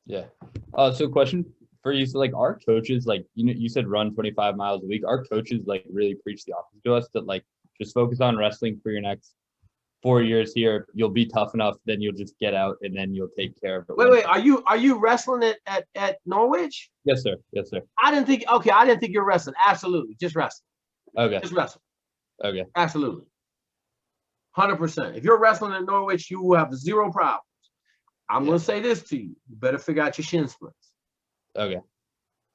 Yeah. So question for you. So like our coaches, like, you said run 25 miles a week. Our coaches like really preach the opposite to us, that like just focus on wrestling for your next 4 years here. You'll be tough enough, then you'll just get out and then you'll take care of it. Wait, are you wrestling at Norwich? Yes, sir. Yes, sir. I didn't think you're wrestling. Absolutely. Just wrestling. Okay. Just wrestling. Okay. Absolutely. 100%. If you're wrestling at Norwich, you will have zero problems. I'm going to say this to you. You better figure out your shin splints. Okay. Okay.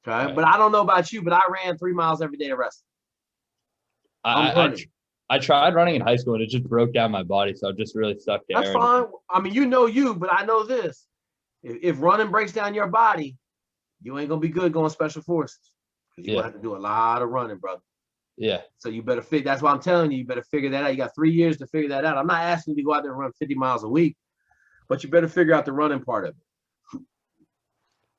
Right. But I don't know about you, but I ran 3 miles every day to wrestle. I tried running in high school and it just broke down my body. So I just really stuck to That's fine. I mean, you, but I know this. If running breaks down your body, you ain't going to be good going special forces. Because you're going to have to do a lot of running, brother. Yeah. So you better figure. That's why I'm telling you, you better figure that out. You got 3 years to figure that out. I'm not asking you to go out there and run 50 miles a week, but you better figure out the running part of it.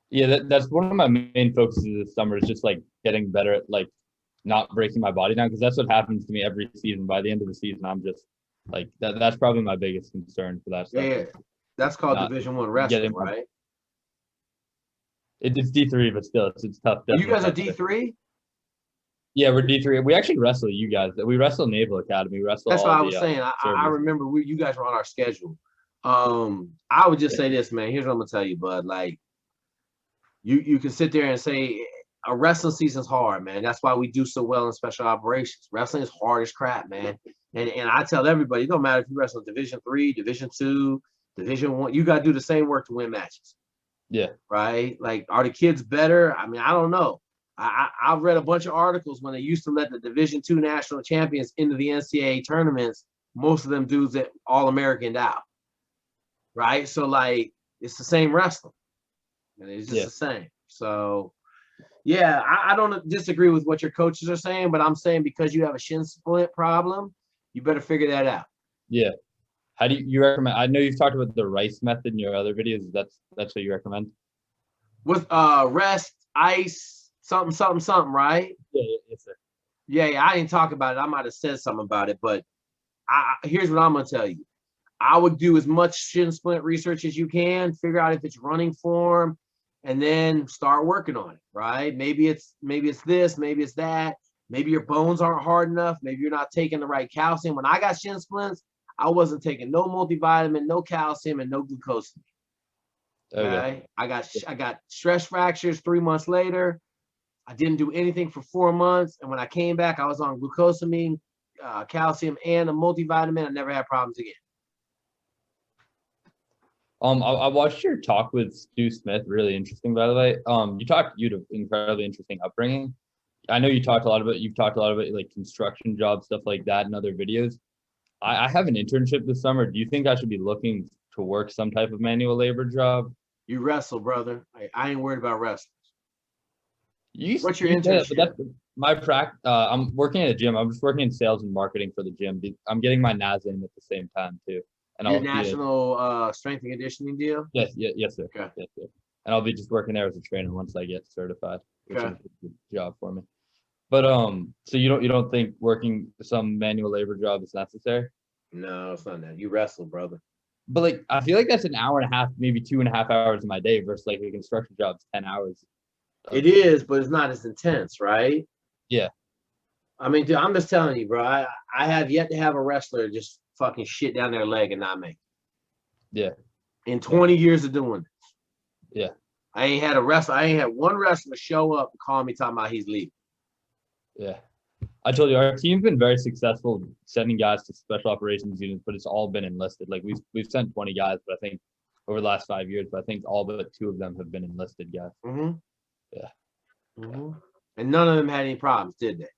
Yeah, that's one of my main focuses this summer, is just like getting better at like not breaking my body down, because that's what happens to me every season. By the end of the season, I'm just like that's probably my biggest concern for that stuff. Yeah. That's called Division I wrestling, right? It's D3, but still, it's tough. You guys are D3? Yeah, we're D3. We actually wrestle you guys. We wrestle Naval Academy. We wrestle. That's what I was saying. I remember you guys were on our schedule. I would just say this, man. Here's what I'm gonna tell you, bud. Like, you can sit there and say a wrestling season's hard, man. That's why we do so well in special operations. Wrestling is hard as crap, man. And I tell everybody, it don't matter if you wrestle Division III, Division II, Division I, you gotta do the same work to win matches. Yeah. Right? Like, are the kids better? I mean, I don't know. I've read a bunch of articles when they used to let the Division II national champions into the NCAA tournaments. Most of them dudes that all-Americaned out. Right? So, like, it's the same wrestling. And it's just the same. So, yeah, I don't disagree with what your coaches are saying, but I'm saying because you have a shin splint problem, you better figure that out. Yeah. How do you recommend? I know you've talked about the RICE method in your other videos. That's what you recommend? With rest, ice, something, right? Yeah, yes, sir. Yeah, I didn't talk about it. I might have said something about it, but here's what I'm gonna tell you. I would do as much shin splint research as you can, figure out if it's running form, and then start working on it, right? Maybe it's this, maybe it's that. Maybe your bones aren't hard enough. Maybe you're not taking the right calcium. When I got shin splints, I wasn't taking no multivitamin, no calcium, and no glucosamine. Okay. I got stress fractures 3 months later. I didn't do anything for 4 months. And when I came back, I was on glucosamine, calcium, and a multivitamin. I never had problems again. I watched your talk with Stu Smith. Really interesting, by the way. You had an incredibly interesting upbringing. I know you've talked a lot about like construction jobs, stuff like that in other videos. I have an internship this summer. Do you think I should be looking to work some type of manual labor job? You wrestle, brother. I ain't worried about wrestling. What's your internship? That's my practice. I'm working at a gym. I'm just working in sales and marketing for the gym. I'm getting my NAS in at the same time too. And your national strength and conditioning deal? Yes, yes, sir. Okay. Yes, sir. And I'll be just working there as a trainer once I get certified, which is a good job for me. But so you don't think working some manual labor job is necessary? No, it's not that. You wrestle, brother. But like, I feel like that's an hour and a half, maybe 2.5 hours of my day versus like a construction job's 10 hours. It is, but it's not as intense, right? Yeah. I mean, dude, I'm just telling you, bro. I have yet to have a wrestler just fucking shit down their leg and not make it. Yeah. In 20 years of doing this. Yeah. I ain't had one wrestler show up and call me talking about he's leaving. Yeah. I told you, our team's been very successful sending guys to special operations units, but it's all been enlisted. Like we've sent 20 guys, but I think over the last 5 years, but I think all but 2 of them have been enlisted guys. Mm-hmm. Yeah. Mm-hmm. And none of them had any problems, did they?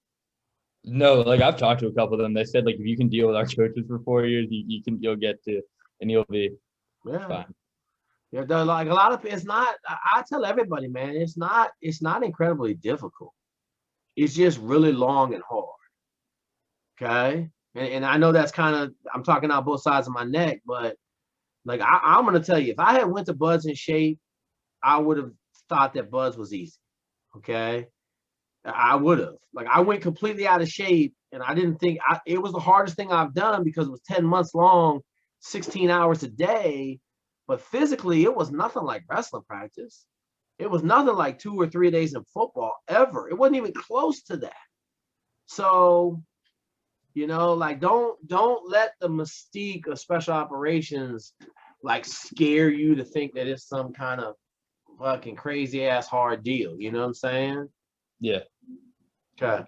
No, like I've talked to a couple of them. They said like if you can deal with our coaches for 4 years, you'll get to, and you'll be fine. Yeah, like a lot of it's not. I tell everybody, man, it's not incredibly difficult. It's just really long and hard. Okay, and I know that's kind of, I'm talking out both sides of my neck, but like I'm gonna tell you, if I had went to Buds in shape, I would have thought that Buds was easy. Okay, I would have. Like I went completely out of shape, and I didn't think it was the hardest thing I've done because it was 10 months long, 16 hours a day. But physically, it was nothing like wrestling practice. It was nothing like 2 or 3 days in football ever. It wasn't even close to that. So, like don't let the mystique of special operations like scare you to think that it's some kind of fucking crazy ass hard deal. You know what I'm saying? Yeah. Okay.